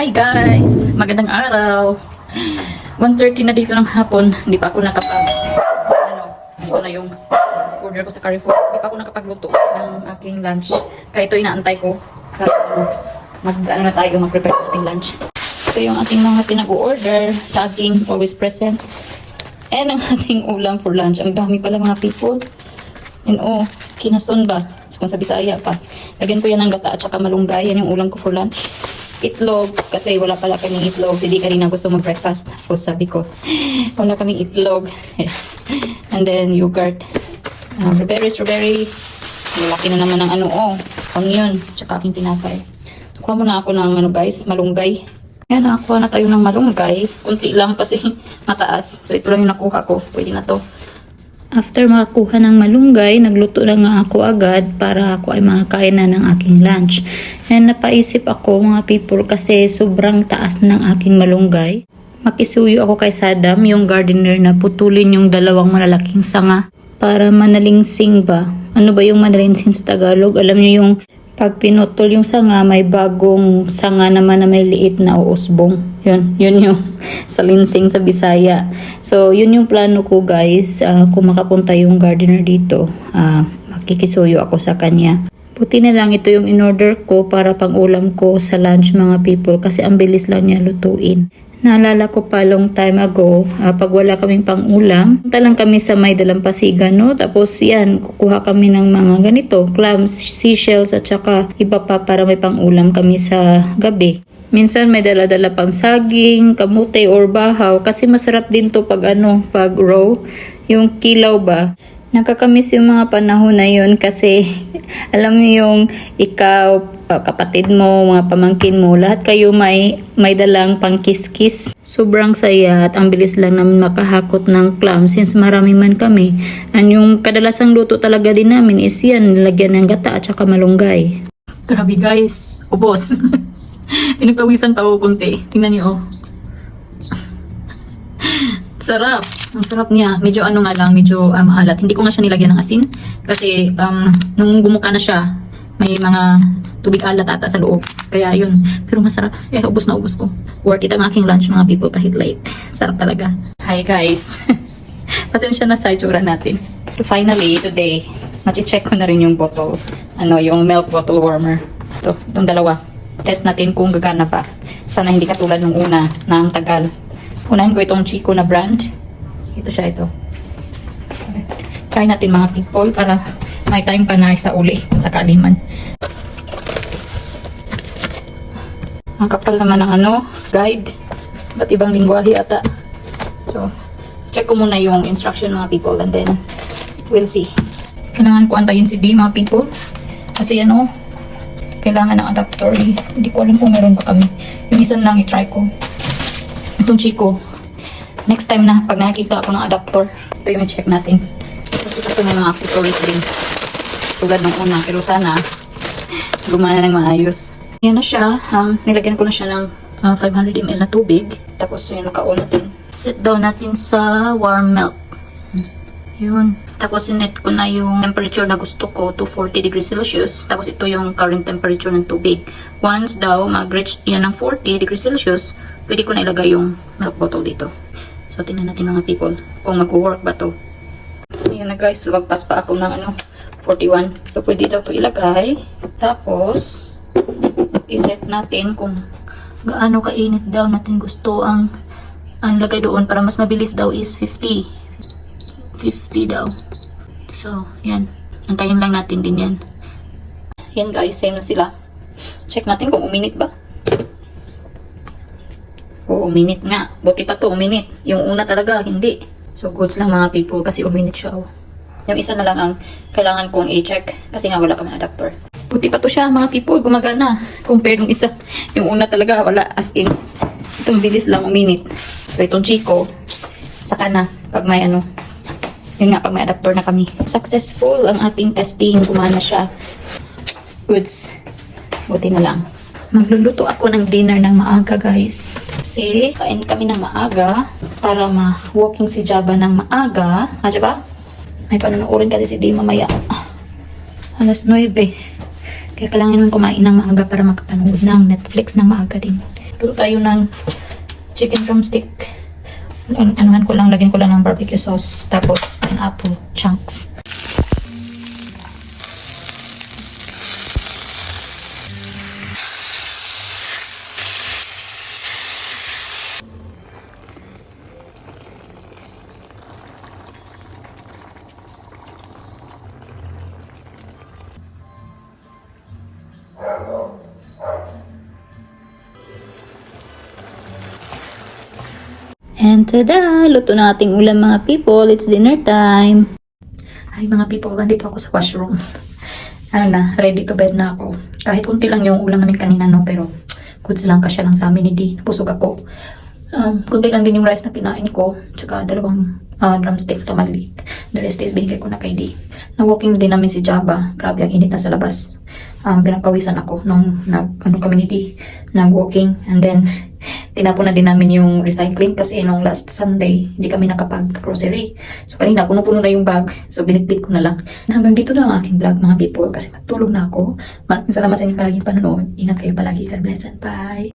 Hi guys! Magandang araw! 1:30 na dito ng hapon. Hindi pa ako dito na yung order ko sa Carrefour. Hindi pa ako nakapagluto ng aking lunch. Kaya ito inaantay ko. Para na tayo, mag-prepare ng ating lunch. Ito yung ating mga pinag-order sa aking always present. And ang ating ulam for lunch. Ang dami pala mga people. And kinason ba? Kung sa Bisaya pa. Lagyan ko yan ng gata at saka malunggay. Yan yung ulam ko for lunch. Itlog, kasi wala pala kaming itlog. Hindi kanina gusto mag-breakfast. Tapos sabi ko, wala kaming itlog. And then yogurt. Strawberry. Malaki na naman ng onion. Tsaka aking tinapay. Kuha muna ako ng guys, malunggay. Yan, nakakuha na tayo ng malunggay. Kunti lang kasi mataas. So ito lang yung nakuha ko. Pwede na to. After makakuha ng malunggay, nagluto na nga ako agad para ako ay makakain na ng aking lunch. And napaisip ako mga people kasi sobrang taas ng aking malunggay. Makisuyo ako kay Saddam, yung gardener, na putulin yung dalawang malalaking sanga para manalingsing ba. Ano ba yung manalingsing sa Tagalog? Alam niyo yung pag pinutol yung sanga, may bagong sanga naman na may liit na uusbong. Yun yung salinsing sa Bisaya. So, yun yung plano ko guys. Kung makapunta yung gardener dito, makikisuyo ako sa kanya. Buti na lang ito yung in-order ko para pang ulam ko sa lunch mga people kasi ang bilis lang niya lutuin. Naalala ko pa long time ago, pag wala kaming pang-ulam, punta lang kami sa may dalampasigan, no? Tapos yan, kukuha kami ng mga ganito, clams, seashells, at saka iba pa para may pang-ulam kami sa gabi. Minsan may dala-dala pang saging, kamute, or bahaw, kasi masarap din to pag pag raw, yung kilaw ba. Nakakamiss yung mga panahon na yun kasi alam niyo yung ikaw, kapatid mo, mga pamangkin mo, lahat kayo may dalang pangkiskis. Sobrang saya at ang bilis lang namin makahakot ng clam since marami man kami. And yung kadalasang luto talaga din namin is yan, lagyan ng gata at saka malunggay. Grabe guys, ubos. Pinagpawisan pa ako kunti. Tingnan niyo Sarap. Ang sarap niya. Medyo medyo maalat. Hindi ko nga siya nilagyan ng asin kasi nung gumuka na siya, may mga tubig alat ata sa loob. Kaya yun. Pero masarap. Kaya ubos na ubos ko. Worth it ang aking lunch mga people kahit late. Sarap talaga. Hi guys. Pasensya na sa itsura natin. So finally, today, machi-check ko na rin yung bottle. Yung milk bottle warmer. Itong dalawa. Test natin kung gagana pa. Sana hindi katulad nung una na ang tagal. Unahin ko itong Chico na brand. Ito siya ito. Try natin mga people para may time pa na sa uli kung sakali man. Ang kapal naman ng guide. Ba't ibang lingwahe ata. So, check ko muna yung instruction mga people and then we'll see. Kailangan ko antayin si D mga people. Kasi kailangan ng adapter. Hindi ko alam kung meron pa kami. Yung isa lang i-try ko. Itong Chico. Next time na, pag nakikita ako ng adapter, ito yung i-check natin. Ito may mga accessories din. Tulad ng una. Pero sana, gumana ng maayos. Yan na siya. Nilagyan ko na siya ng 500 ml na tubig. Tapos yun, naka-on natin. Set down natin sa warm milk. Yun. Tapos sinet ko na yung temperature na gusto ko to 40 degrees Celsius. Tapos ito yung current temperature ng tubig. Once daw mag-reach yan ng 40 degrees Celsius, pwede ko na ilagay yung milk bottle dito. So tingnan natin mga people kung mag-work ba to. Ayan na guys, lumagpas pa ako ng 41. So pwede daw to ilagay. Tapos iset natin kung gaano kainit daw natin gusto ang lagay doon para mas mabilis daw is 50 daw. So, yan. Antayin lang natin din yan. Yan guys, same na sila. Check natin kung uminit ba. Oo, uminit nga. Buti pa to, uminit. Yung una talaga, hindi. So, goods lang mga people kasi uminit siya. Yung isa na lang ang kailangan kong i-check kasi nga wala kami adapter. Buti pa to siya mga people, gumagana. Compare nung isa. Yung una talaga, wala. As in, itong bilis lang uminit. So, itong Chico, saka na pag may yun nga, pag may adapter na kami. Successful ang ating testing. Gumana siya. Goods. Buti na lang. Magluluto ako ng dinner ng maaga, guys. Kasi, kain kami ng maaga para ma-walking si Jaba ng maaga. Jaba? May panunuorin kasi si Di mamaya. Alas 9. Kaya kailangan naman kumain ng maaga para makapanood ng Netflix ng maaga din. Luto tayo ng chicken drumstick. Anuhan ko lang, lagyan ko lang ng barbecue sauce. Tapos pineapple chunks. And tada! Luto na ating ulam mga people. It's dinner time. Ay mga people, nandito ako sa washroom. Ano na, ready to bed na ako. Kahit kunti lang yung ulam namin kanina, no? Pero goods lang kasya lang sa amin, hindi. Napusog ako. Kunti lang din yung rice na kinain ko. Tsaka dalawang drumstick na maliit. The rest is binigay ko na kay Dee. Na-walking din namin si Jaba. Grabe ang init na sa labas. Pinagpawisan ako nung community nag-walking. And then, tinapon na din namin yung recycling kasi nung last Sunday, hindi kami nakapag-grocery. So, kanina, puno-puno na yung bag. So, binitbit ko na lang. Hanggang dito na ang aking vlog, mga people, kasi matulog na ako. Maraming salamat sa inyong palaging panonood. Ingat kayo palagi. God bless and bye!